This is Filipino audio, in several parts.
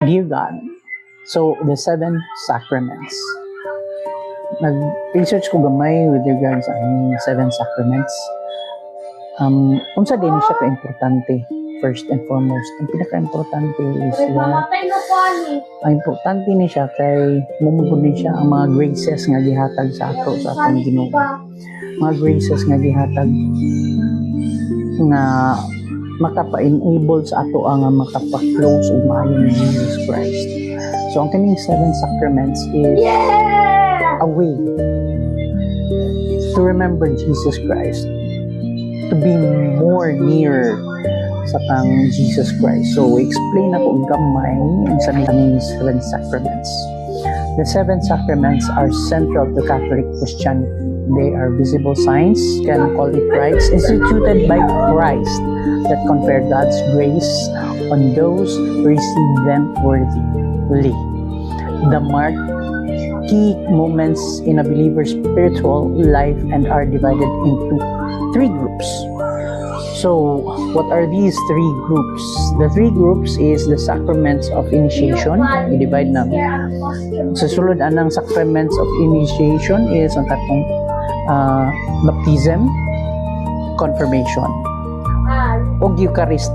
Dear God, so the 7 sacraments. Nag-research ko gamay with regards sa aming 7 sacraments. Unsa din siya ka-importante, first and foremost. Ang pinaka-importante is ang importante ni siya kay mumugod din siya ang mga graces nga gihatag sa ato sa atong Ginoo. Mga graces nga gihatag na makapa-enable sa ato ang makapa-close ug maayo ni Jesus Christ. So ang kaning 7 sacraments is a way to remember Jesus Christ, to be more near sa tang Jesus Christ. So explain ako gamay ang sa kaning 7 sacraments. The 7 sacraments are central to Catholic Christianity. They are visible signs, can call it rites, instituted by Christ that confer God's grace on those who receive them worthily. The mark key moments in a believer's spiritual life and are divided into 3 groups. So, what are these 3 groups? The 3 groups is the sacraments of initiation. I-divide na. Sa sulod anang sacraments of initiation is ang katong baptism, confirmation, o Eucharist.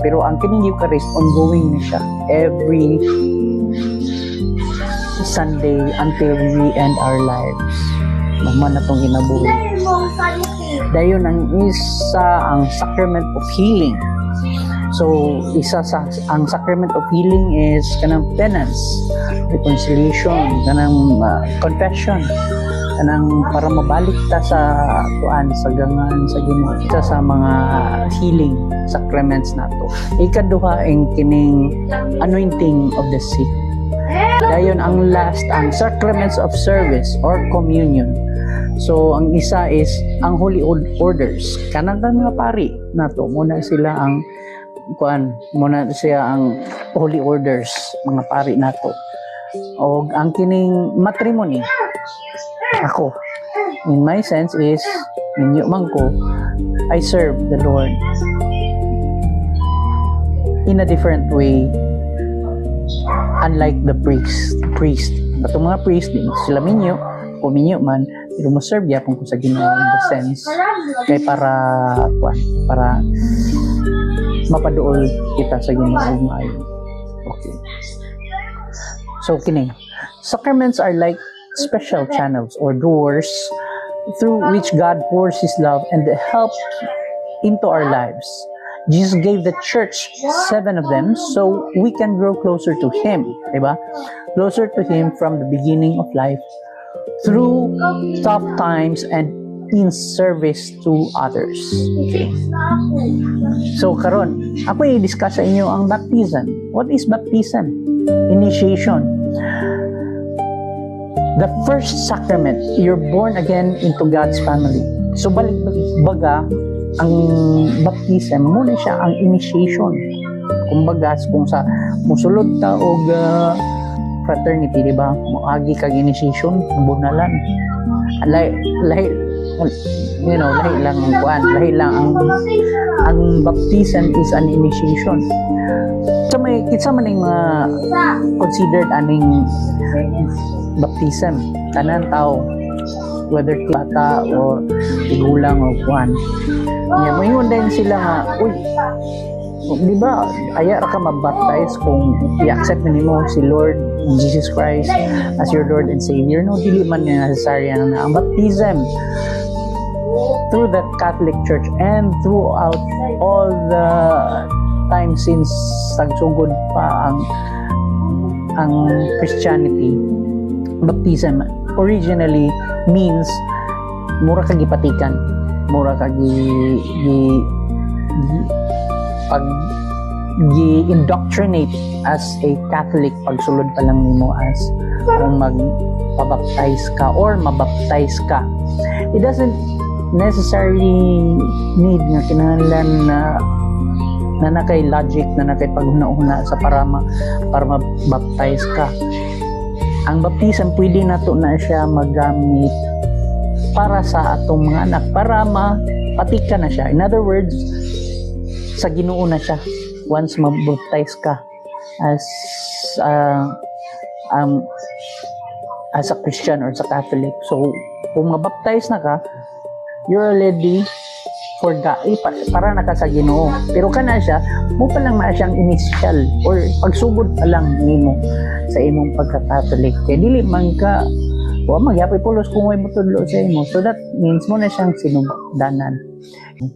Pero ang kining Eucharist, ongoing na siya every Sunday until we end our lives. Mama na itong inabuhi. Dayon ang isa ang sacrament of healing. So, ang sacrament of healing is kanang penance, reconciliation, kanang confession, kanang para mabalik ta sa tuan sa gangan sa Ginoo. Isa sa mga healing sacraments nato. Ikaduha ang kining anointing of the sick. Dayon ang last ang sacraments of service or communion. So ang isa is ang holy orders. Kanang mga pari nato muna sila ang muna siya ang holy orders, mga pari nato. O ang kining matrimony. Ako, in my sense is, ninyo man ko, I serve the Lord in a different way, unlike the priest. Katong mga priest din, sila minyo, o minyo man, pero mo serve yapon ko sa Ginoo in the sense, kay para mapaduol kita sa Ginoo maayo. Okay. So, kini, sacraments are like special channels or doors through which God pours His love and help into our lives. Jesus gave the church 7 of them so we can grow closer to Him, diba? Closer to Him from the beginning of life through tough times and in service to others. Okay. So karon, ako i-discuss sa inyo ang baptism. What is baptism? Initiation. The first sacrament, you're born again into God's family. So balik baga, ang baptism, muna siya ang initiation. Kumbaga, kung sa musulod ta og fraternity, di ba? Muagi kag initiation, bunalan. Lahi lang ang kuan, lahi lang ang baptism is an initiation. So may kitsa man ning considered aning baptism, tanan tao, whether bata or tigulang o kuan. Nya moingon din sila nga, uy, di ba aya ra ka mabaptize kung i-accept nimo si Lord Jesus Christ as your Lord and Savior? No, dili man necessary na ang baptism through the Catholic Church and throughout all the time since sagsugod pa ang Christianity. Baptism originally means mura kag gipatikan, mura kag gi-indoctrinate as a Catholic pagsulod pa lang nimo as kung magpabaptize ka or mabaptize ka. It doesn't necessarily need nga kinahanglan na nakay logic, na nakay paghuna-huna sa para mabaptize ka. Ang baptism, pwede nato na siya magamit para sa atong mga anak, para mapatika na siya. In other words, sa Ginoo na siya once mabaptize ka as as a Christian or sa Catholic. So, kung mabaptize na ka, you're already for God, para naka sa Ginoo. Pero kana siya, mo pa lang na siyang initial or pagsugod pa lang nimo sa imong pagka-Catholic. Kaya dili man ka wa magyapay pulos kung way motudlo sa imo. So that means mo na siyang sinugdanan.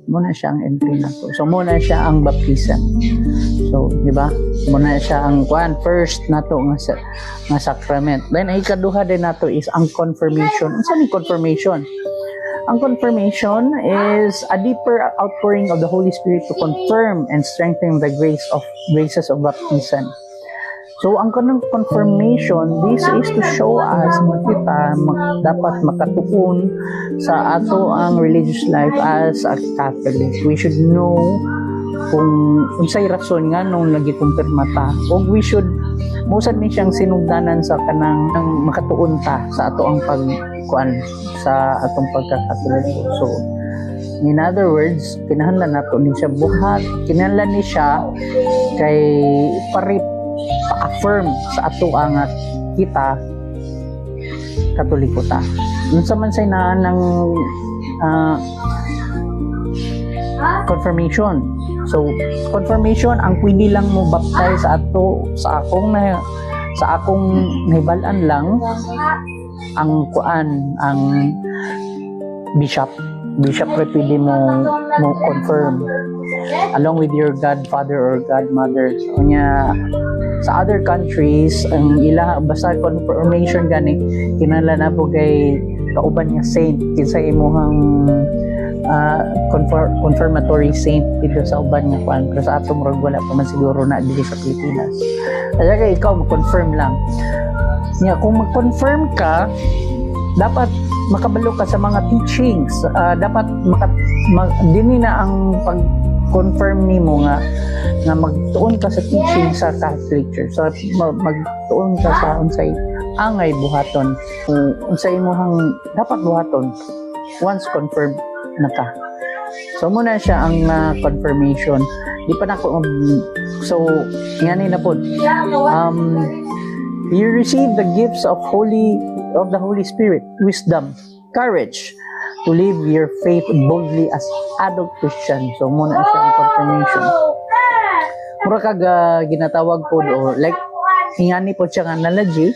Mo na siya ang entry nato. So mo na siya ang baptism. So, di ba? Mo na siya ang first nato nga sacrament. Then ay ikaduha din nato is ang confirmation. Unsa ni confirmation? Ang confirmation is a deeper outpouring of the Holy Spirit to confirm and strengthen the graces of baptism. So, ang confirmation, this is to show us kita dapat makatuon sa ato ang religious life as a Catholic. We should know kung unsay rason nga nung nagikumpirma ta. O we should musad ni siyang sinugdanan sa kanang makatuon ta sa ato ang pagkuan sa atong pagkakatoliko. So, in other words, kinahanglan nato ni siya buhat, kinahanglan ni siya kay pa-affirm sa ato ang kita katoliko ta. Unsa man say na ng confirmation. So, confirmation ang pwede lang mo baptize sa ato sa akong nahibalan lang ang bishop pwede mo confirm along with your godfather or godmother. So nya sa other countries ang basta confirmation gani kinahanglan na po kay kauban nga saint kinsa imong confirmatory saint dito sa uban nga kwan. Pero sa ato murag wala pa man siguro na dito sa Pilipinas. Kaya kay ikaw mag-confirm lang. Nya kung mag-confirm ka, dapat makabalo ka sa mga teachings. Dapat dini na ang pag-confirm nimo nga magtuon ka sa teaching sa Catholic Church. So magtuon ka sa unsay angay buhaton. Unsay imong dapat buhaton once confirmed na ka. So muna siya ang confirmation. Di pa nako so ngani na po. You receive the gifts of the Holy Spirit, wisdom, courage to live your faith boldly as adult Christian. So muna siya ang confirmation. Mura kag ginatawag po do like ingani po siya nga analogy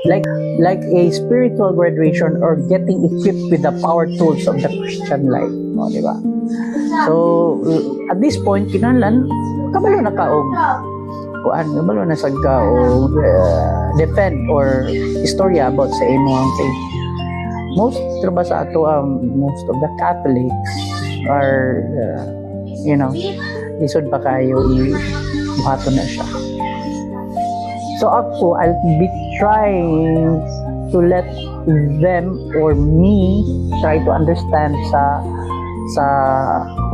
like a spiritual graduation or getting equipped with the power tools of the Christian life. O, di ba? So, at this point, kinahanglan, kabalo na kaong kabalo na sa kaong defend or istorya about sa imong faith. Most traba sa ato most of the Catholics are lisod pa kayo buhaton na siya. So ako, I'll be trying to let them or me try to understand sa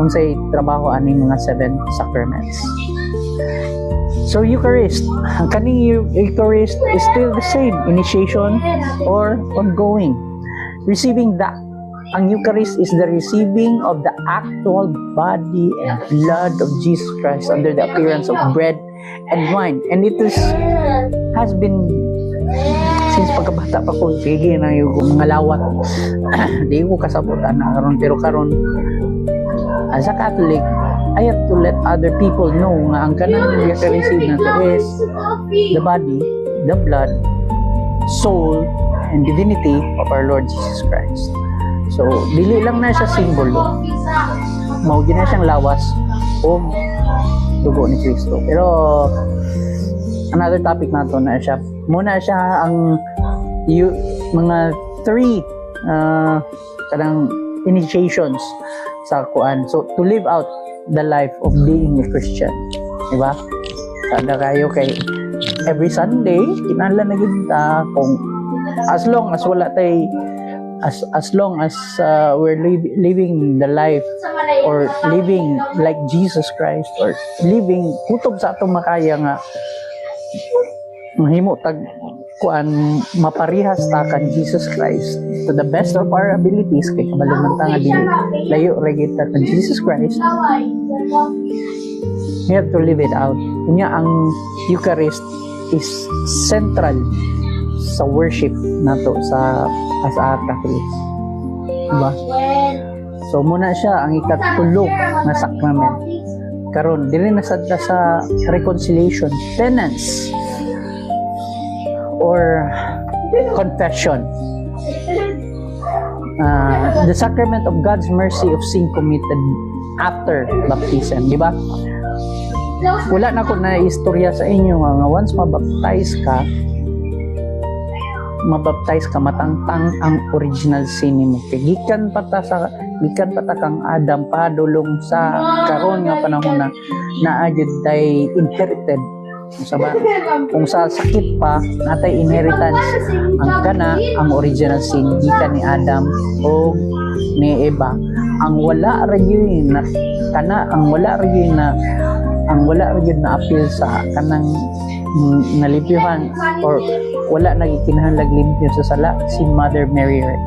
kung say trabaho ani mga 7 sacraments. So Eucharist, kaning Eucharist is still the same, initiation or ongoing. Ang Eucharist is the receiving of the actual body and blood of Jesus Christ under the appearance of bread and wine. And it has been since pagkabata pa ko, sige na yung mga lawat. Di ko kasabutan na karon, pero karon as a Catholic, I have to let other people know nga ang kanang Eucharist na to is the body, the blood, soul, and divinity of our Lord Jesus Christ. So, dili lang na siya simbolo. Maugi na siyang lawas o dugo ni Kristo. Pero, another topic nato na siya. Muna siya ang mga 3 kadang initiations sa kuan. So, to live out the life of being a Christian. Diba? Sada kayo kay every Sunday, kinahanglan na kita kung as long as wala tay as long as we're living the life or living like Jesus Christ or living kutob sa atong makaya nga mahimo tag kuan maparihas ta kan Jesus Christ to the best of our abilities kay kabalungan ta nga dili layo ra gyud ta kan Jesus Christ. We have to live it out. Kunya ang Eucharist is central sa worship nato sa as a Catholic. Diba? So muna siya ang ikatulo na sacrament. Karon dili na sadta sa reconciliation, penance or confession. The sacrament of God's mercy of sin committed after baptism, di ba? Wala na ko na istorya sa inyo nga once mabaptize ka matangtang ang original sin mo. Gikan pata kang Adam padulong sa karon nga panahon na naadjud tay inherited kung sa sakit pa natay inheritance ang original sin gikan ni Adam o ni Eva. Ang wala ra gyud na appeal sa kanang nalipyuhan or wala nagikinahanglag limpyo sa sala si Mother Mary right.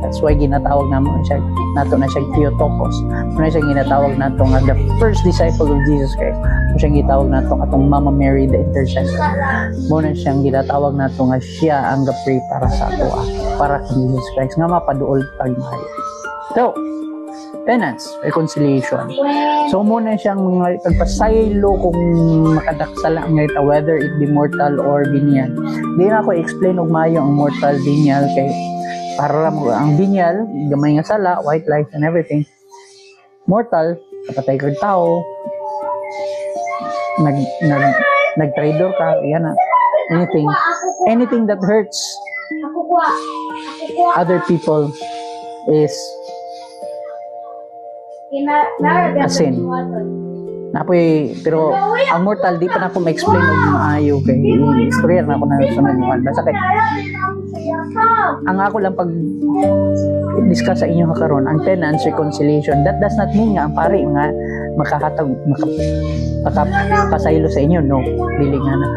That's why ginatawag nato na siya Theotokos. Muna siya ginatawag nato nga the first disciple of Jesus Christ. Muna siya ginatawag nato katong Mama Mary the Intercessor. Muna siyang ginatawag nato nga siya ang gapray para sa ato para kay Jesus Christ nga mapaduol pagmahal. So, penance, reconciliation. So muna siyang mga pagpasaylo kung makadaksala ang ngayon, whether it be mortal or venial. Di na ako explain og maayo ang mortal, venial kay para mo ang venial, gamay nga sala, white lies and everything. Mortal, kapatay kang tao, nag-trader ka, yan na. Anything that hurts other people is a sin. Napoy, pero ang mortal, di pa na ako ma-explain og maayo kay istorya na ako na sa manual. Basta kay ang ako lang pag discuss sa inyo karon ang penance reconciliation, that does not mean nga ang pari nga makapasaylo sa inyo, no, dili nga na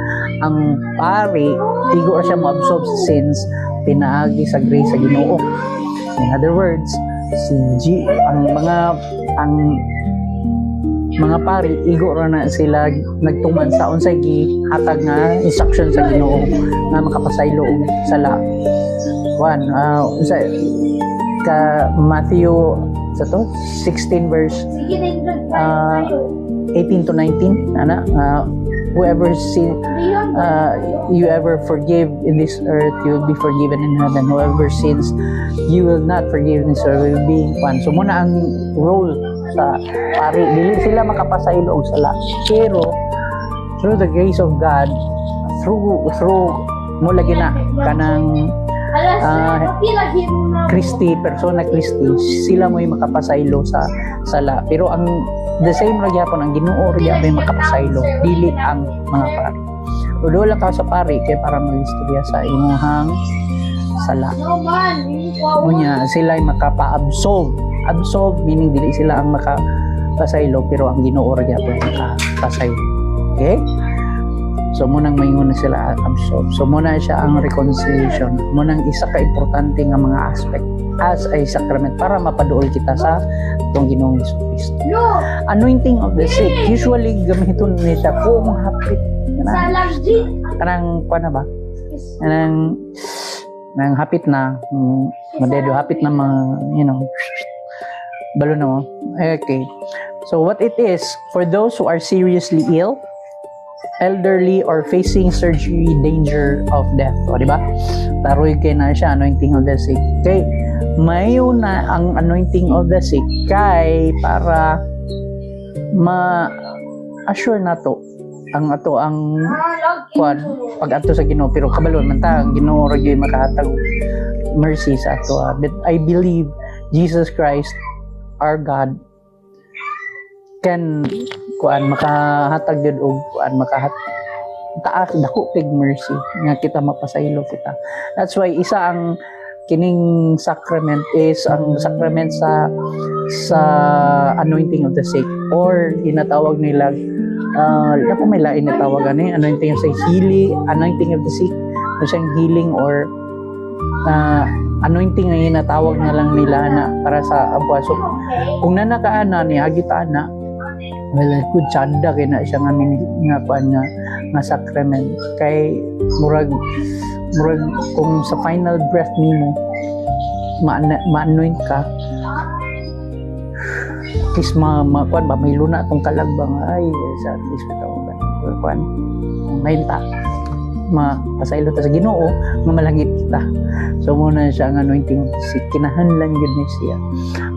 ang pari tigo ra siya mo-absorb sa sins pinaagi sa grace sa Ginoo. In other words, ang mga pari igo ra na sila nagtuman sa unsay gihatag nga instruction sa Ginoo nga makapasaylo og sala. Ka Matthew 16 verse 18 to 19 whoever you ever forgive in this earth, you will be forgiven in heaven. Whoever sins you will not forgive in this earth will be one. So muna ang role sa pari, dili sila makapasaylo og sala, pero through the grace of God, through mo lagi na kanang persona Christi, sila mo'y makapasaylo sa sala. Pero ang the same ra gyapon ang Ginoo ra gyapon makapasaylo, dili ang mga pari. Ulo lang ka sa pari kay para mag-istorya sa imuhang sala. Unya sila ay makapa-absolve. Absolve meaning dili sila ang makapasaylo, pero ang Ginoo ra gyapon makapasaylo. Okay? So munang maingon na sila absolve. So muna siya ang reconciliation. Munang isa ka importante nga mga aspect as a sacrament para mapaduol kita sa itong Ginoong Jesucristo. Anointing of the sick. Usually gamiton ni siya kung hapit kanang kuan na ba? Nang hapit na madedo hapit na mga balo na mo. Okay. So what it is for those who are seriously ill, elderly, or facing surgery danger of death. O, di ba? Taroy kay na siya, anointing of the sick. Okay, mayo na ang anointing of the sick kay para ma-assure nato ang kuan pag ato sa Ginoo, pero kabalon man ta ang Ginoo ra gyud makahatag mercy sa ato. But I believe Jesus Christ, our God, can makahatag jud og taas dako pig mercy nga kita mapasaylo kita. That's why isa ang kining sacrament is ang sacrament sa anointing of the sick, or inatawag nila dapat may lain na tawag anointing of the anointing of the sick, siyang healing or anointing nga inatawag na lang nila na para sa abwa. So kung nanakaana ni agitana, well, good chanda kay na siya nga nga sacrament kay murag kung sa final breath nimo ma-anoint ka, at least kuan ba may luna tong kalagbang ay sa at least bitaw kuan mahinta mapasaylo ta sa Ginoo nga malangit kita. So muna siya ang anointing si kinahanglan gyud ni siya.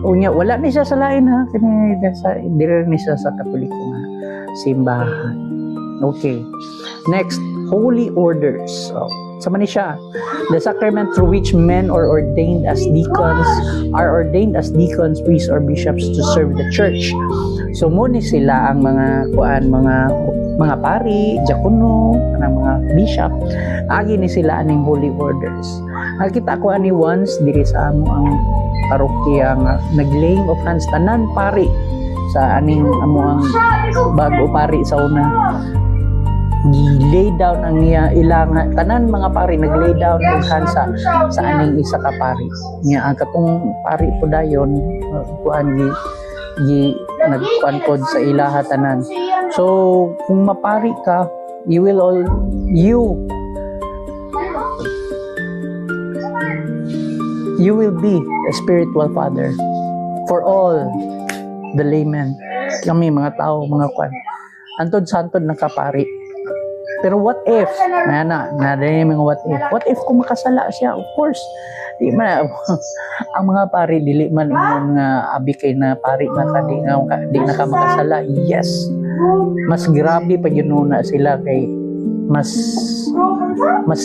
Unya wala ni siya sa lain ha, kini sa dire ni siya sa Katoliko nga simbahan. Okay. Next, holy orders. So, sama ni siya. The sacrament through which men are ordained as deacons, priests, or bishops to serve the church. So, muna sila ang mga mga pari, diakono, mga bishop. Agi ni sila aning holy orders. Nakita ko ani once diri sa amo ang parokya nga naglaying of hands tanan pari sa aning amo ang bago pari sa una. Lay down ang ilang tanan mga pari naglay down ang hands sa aning isa ka pari. Nya ang katong pari po dayon kuan gi nagkuankod sa ilaha tanan. So kung mapari ka, you will be a spiritual father for all the laymen. Kami mga tao, mga kwan. Antod-santod nakapari. Pero what if? Mga what if kung makasala siya? Of course, di man ang mga pari dili man ingon nga abi kay na pari na di na ka makasala. Yes. Mas grabe pa yun na sila kay mas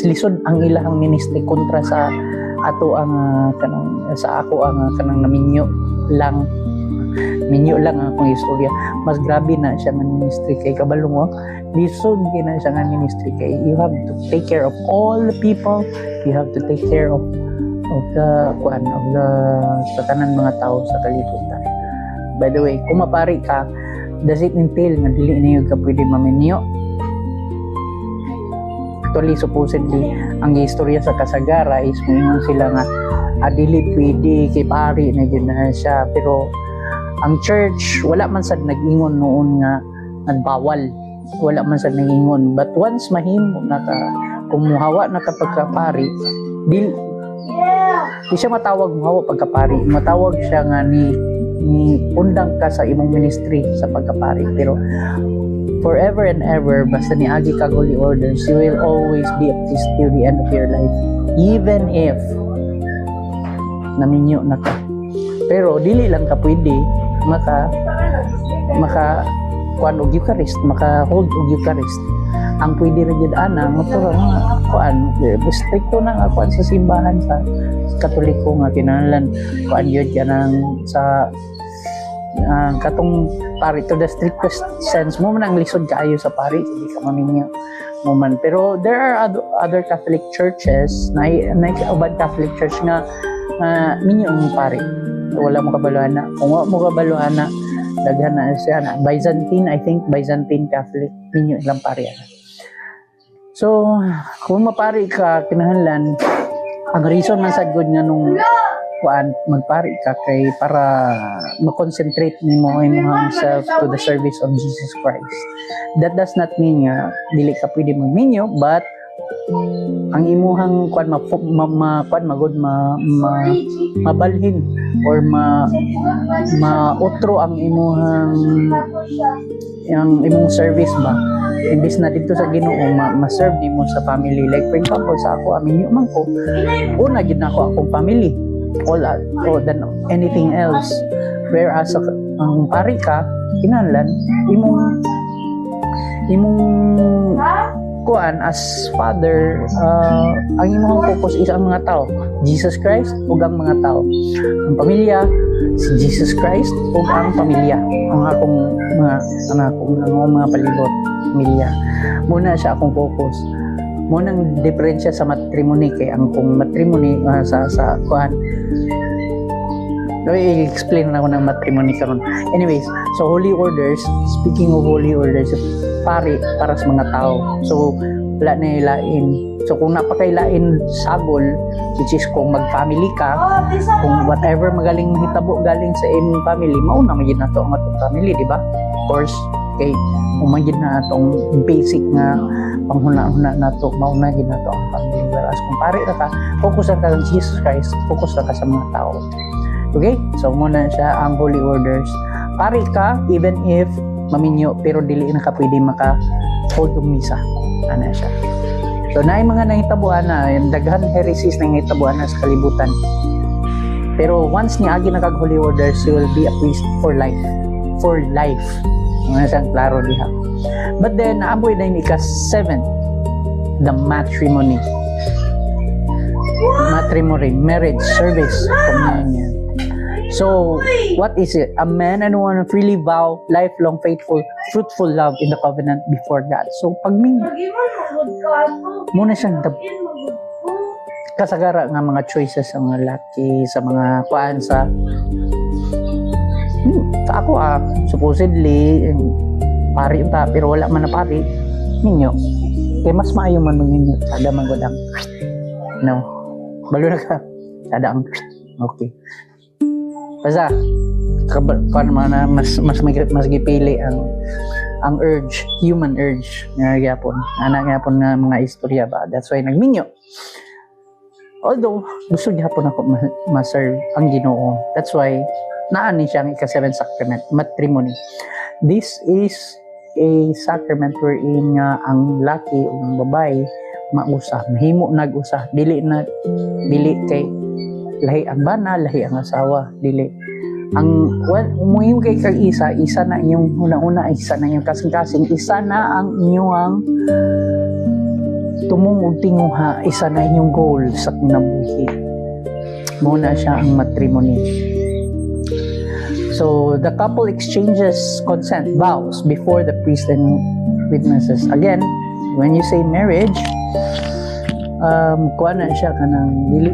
lisod ang ilang ministry kontra sa ato ang ako ang kanang naminyo lang ang akong istorya. Mas grabe na siya ng ministry kay kabalo mo lisod na siya ng ministry kay you have to take care of all the people, you have to take care of the sa tanan mga tao sa kalibutan. By the way, kung mapari ka, does it entail nga dili niyo ka pwede maminyo? Actually, supposedly, ang istorya sa Kasagara is mayroon sila nga adili pwede kay pari na yun na siya. Pero ang church, wala man sad nag-ingon noon nga nagbawal. Wala man sad nag-ingon. But once mahimo na ka, kumuhawa na kapag kapari, di siya matawag muhawa pagkapari. Matawag siya nga ni undang ka sa imong ministry sa pagkapari. Pero forever and ever, basta niagi kag holy orders, you will always be a priest till the end of your life. Even if naminyo na ka. Pero dili lang ka pwede maka kuan og Eucharist, maka hold og Eucharist. Ang pwede ra gyud ana motor nga kuan stricto na nga kuan sa simbahan sa Katoliko nga kinahanglan kuan gyud kanang sa katong pari to the strictest sense mo man ang lisod kaayo sa pari hindi ka maminyo mo man. Pero there are other Catholic churches na ubad Catholic church nga minyo ang pari. Wala mo kabaluhan na. Kung wala mo kabaluhan na, daghan na siya na. Byzantine, I think, Byzantine Catholic, minyo ilang pari. So, kung mapari ka, kinahanglan, ang reason man sa good nga nung magpari ka kay para ma-concentrate nimo imong self to the service of Jesus Christ. That does not mean nga dili ka pwede magminyo, but ang imuhang mabalhin or mautro ang imong service ba imbis na dito sa Ginoo ma-serve nimo sa family. Like for example sa ako aminyo man ko una gid nako akong family all than anything else, whereas ang pari ka kinahanglan imong kuan as father, ang imong focus is ang mga tao, Jesus Christ ug ang mga tao, ang pamilya si Jesus Christ ug ang pamilya, ang akong mga anak ug ang mga palibot pamilya muna siya akong focus. Muna ang diferensya sa matrimony kay ang kung matrimony sa kuan i-explain na ako ng matrimony karon. Anyways, so holy orders, speaking of holy orders, pari para sa mga tao. So wala na ilain. So kung napakailain sagol, which is kung mag-family ka, kung whatever magaling mahitabo galing sa imong family, mauna magid nato ang atong family, di ba? Of course, kay umagid na atong basic nga panghuna-huna nato mauna gid nato ang family. Whereas kung pare ra ka, focus ra ka sa Jesus Christ, focus ra ka sa mga tao. Okay? So muna siya ang Holy Orders. Pare ka even if maminyo pero dili na ka pwede maka hold og misa. Ana siya. So naay mga nahitabuan na, yung daghan heresies na nahitabuan na sa kalibutan. Pero once niagi na kag Holy Orders, you will be a priest for life. For life. Mga siyang klaro diha. But then, naaboy na yung ika-7, the matrimony. Matrimony, marriage, service, communion. So, what is it? A man and woman freely vow lifelong, faithful, fruitful love in the covenant before God. So, pag muna siyang kasagara nga mga choices sa mga laki, sa mga kuan sa ako supposedly pari unta pero wala man na pari ninyo kay mas maayo man ninyo sada man godang no balo na ka sada ang okay basta kuan man na mas gipili ang urge, human urge nga gyapon ana gyapon nga mga istorya ba, that's why nagminyo. Although, gusto gyapon ako ma-serve ang Ginoo. That's why, naani siya ang ika-7 sacrament, matrimony. This is a sacrament wherein ang laki o ang babae mausa, mahimo nag-usa. Dili kay lahi ang bana, lahi ang asawa, dili. Ang umuyo kay kag isa na inyong una-una, isa na inyong kasing-kasing, isa na ang inyong tumungog tinguha, isa na inyong goal sa kinabuhi. Muna siya ang matrimony. So, the couple exchanges consent, vows, before the priest and witnesses. Again, when you say marriage, kuha na siya kanang dili,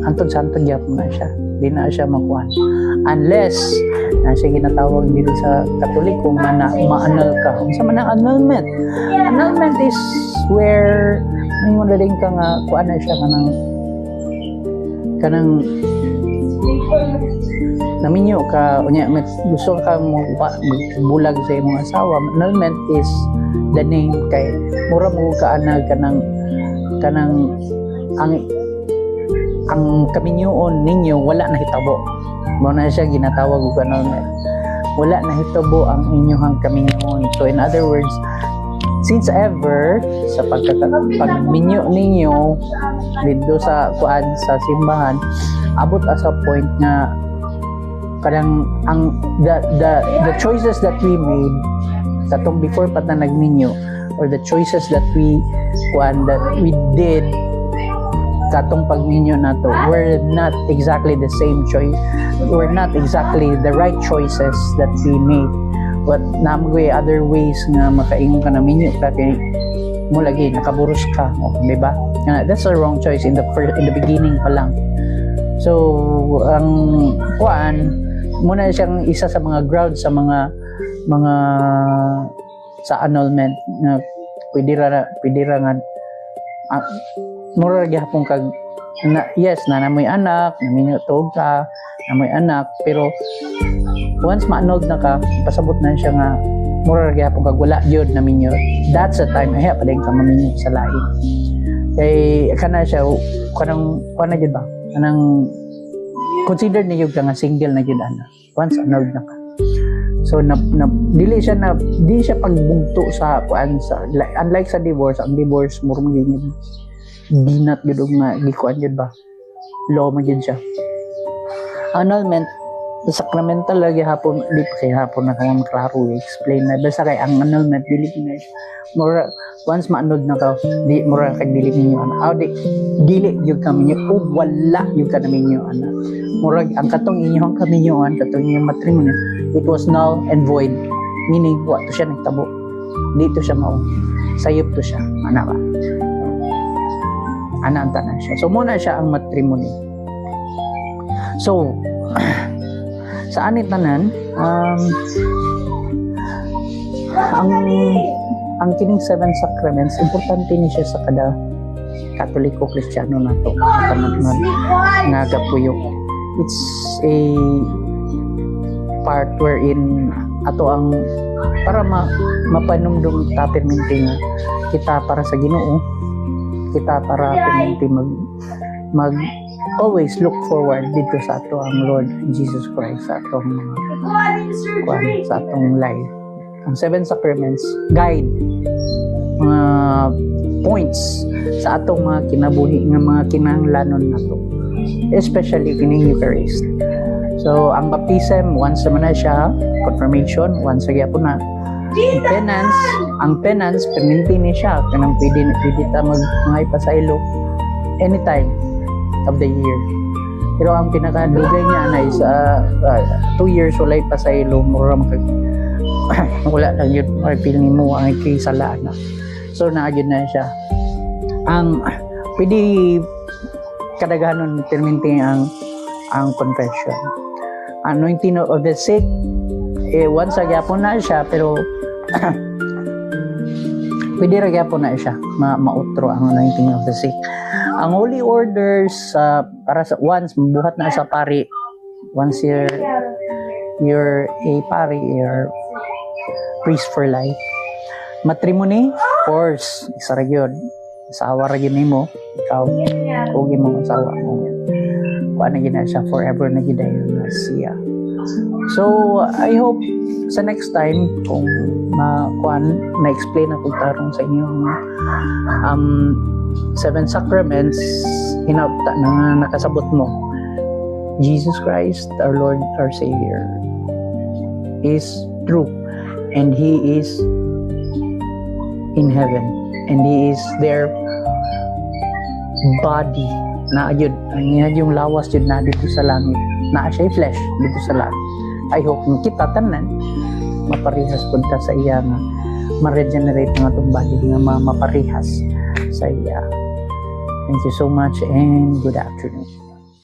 antod-santod yapon na siya. Di na siya makuha. Unless, na siya ginatawag dito sa Katoliko, ma-annul ka. Kung sa manang annulment. Annulment is where may mga rin ka nga kuha na siya kanang naminyo ka unya gusto ka mo bulag sa imong asawa. Annulment is the name kay mura mo kaanag kanang ang kaminyoon ninyo wala na hitabo. Mo na siya ginatawag og annulment. Wala na hitabo ang inyong kaminyoon. So in other words, since ever sa pagminyo ninyo dito sa kuan sa simbahan, abot sa point na kadang ang the choices that we made katong before pa na nagminyo, or the choices that we did katong pagminyo nato were not exactly the same choice, were not exactly the right choices that we made. But namgoy other ways nga makaingon ka na minyo ka kay mo lagi nakaburos ka, di ba? That's a wrong choice in the beginning pa lang. So ang kuan muna siyang isa sa mga grounds sa mga sa annulment na pwede ra nga mura gyapon kag yes na namoy anak, naminyo tuog ka, namoy anak, pero once ma-annulled na ka, pasabot na siya nga mura gyapon kag wala gyud naminyo. That's the time ay padayong ka maminyo sa lain. Kay kana siya kanang kuan na gyud ba? Kanang consider niyo ka nga single na gyud ana. Once annulled na ka. So dili siya pagbugto sa kuan sa unlike sa divorce, ang divorce mura mo gyud dinat gyud nga gikuan gyud ba? Law man gyud siya. Annulment sacramental lagi hapon di pa kay hapon na kang klaro explain na basta kay ang annulment dili na mura once ma-annulled na ka di mura kay dili ninyo ana dili gyud kami niyo o wala gyud ka namin niyo ana mura ang katong inyong kaminyoan katong inyong matrimony it was null and void, meaning wa to siya nagtabo, dito siya mao sayop to siya ana ba ana anta na siya. So muna siya ang matrimony. So sa anit tanan ang kining 7 sacraments importante ni siya sa kada Katoliko Kristiyano nato nga gapuyok. It's a part wherein ato ang para mapanumdum ta perminti nga kita para sa Ginoo, kita para perminti mag always look forward dito sa ato ang Lord Jesus Christ sa atong sa atong life. Ang 7 sacraments guide mga points sa atong mga kinabuhi nga mga kinahanglanon nato, especially kining Eucharist. So ang baptism once naman na siya, confirmation once sa gyapon na. Ang penance perminti ni siya kanang pwede ta mga ipasaylo anytime of the year. Pero ang pinakadugay niya na is 2 years wala ipasaylo, mura wala lang yun, or feel ni mo ang ikisalaan na. So naagyan na siya. Ang pwede kadaghanon perminti ang confession. Anointing of the sick, once agyapon na siya, pero pwede ra gyapon na siya mautro ang anointing of the sick. Ang holy orders para sa once mabuhat na sa pari, once you're a pari, you're priest for life. Matrimony, of course, isa ra gyud, asawa ra gyud nimo, ikaw ug imong asawa mo, kuan na gina siya, forever na gid na siya. So I hope sa next time kung na-explain ako tarong sa inyo 7 sacraments, hinapta na nakasabot mo. Jesus Christ, our Lord, our Savior, is true, and He is in heaven, and He is their body na yun, yung lawas yun na dito sa langit, na siya flesh dito sa langit. I hope kita tanan maparihas pud ta sa iya nga ma-regenerate nga itong body nga maparihas sa iya. Thank you so much and good afternoon.